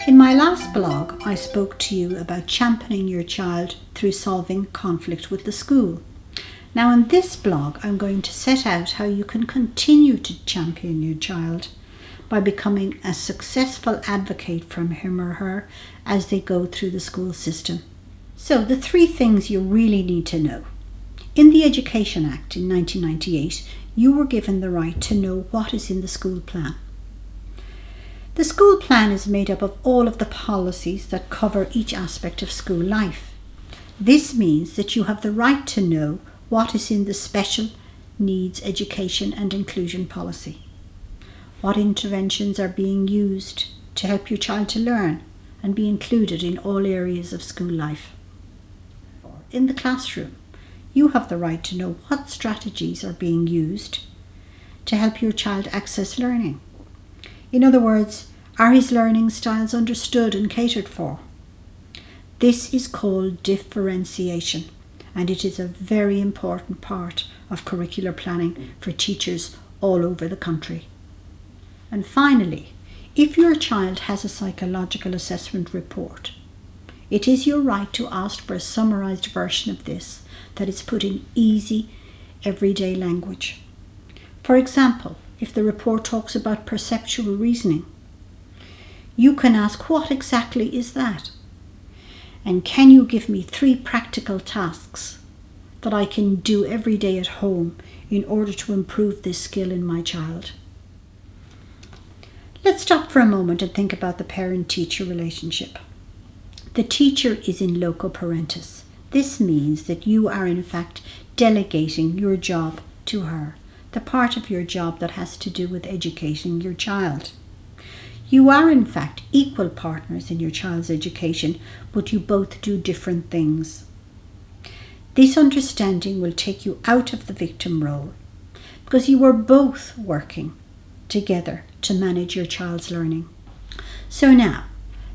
In my last blog, I spoke to you about championing your child through solving conflict with the school. Now in this blog, I'm going to set out how you can continue to champion your child by becoming a successful advocate for him or her as they go through the school system. So the 3 things you really need to know. In the Education Act in 1998, you were given the right to know what is in the school plan. The school plan is made up of all of the policies that cover each aspect of school life. This means that you have the right to know what is in the special needs education and inclusion policy. What interventions are being used to help your child to learn and be included in all areas of school life. In the classroom, you have the right to know what strategies are being used to help your child access learning. In other words, are his learning styles understood and catered for? This is called differentiation, and it is a very important part of curricular planning for teachers all over the country. And finally, if your child has a psychological assessment report, it is your right to ask for a summarised version of this that is put in easy, everyday language. For example, if the report talks about perceptual reasoning, you can ask, what exactly is that? And can you give me 3 practical tasks that I can do every day at home in order to improve this skill in my child? Let's stop for a moment and think about the parent-teacher relationship. The teacher is in loco parentis. This means that you are in fact delegating your job to her, the part of your job that has to do with educating your child. You are in fact equal partners in your child's education, but you both do different things. This understanding will take you out of the victim role because you are both working together to manage your child's learning. So now,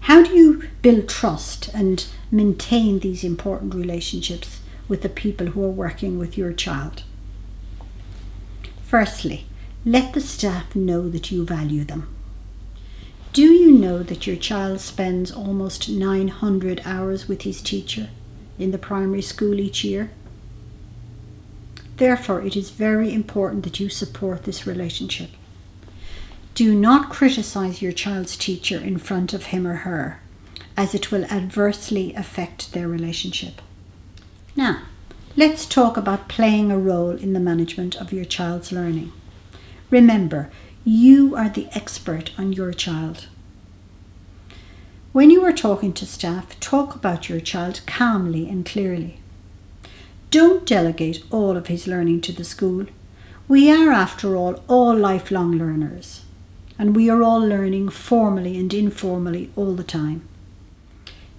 how do you build trust and maintain these important relationships with the people who are working with your child? Firstly, let the staff know that you value them. Do you know that your child spends almost 900 hours with his teacher in the primary school each year? Therefore, it is very important that you support this relationship. Do not criticize your child's teacher in front of him or her, as it will adversely affect their relationship. Now, let's talk about playing a role in the management of your child's learning. Remember, you are the expert on your child. When you are talking to staff, talk about your child calmly and clearly. Don't delegate all of his learning to the school. We are, after all lifelong learners, and we are all learning formally and informally all the time.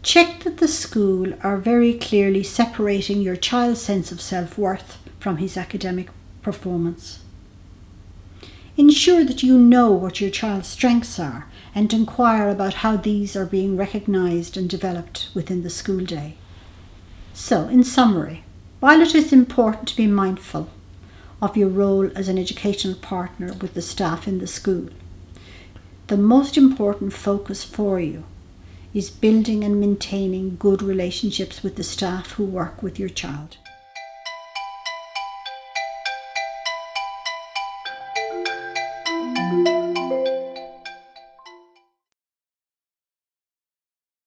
Check that the school are very clearly separating your child's sense of self-worth from his academic performance. Ensure that you know what your child's strengths are and inquire about how these are being recognised and developed within the school day. So, in summary, while it is important to be mindful of your role as an educational partner with the staff in the school, the most important focus for you is building and maintaining good relationships with the staff who work with your child.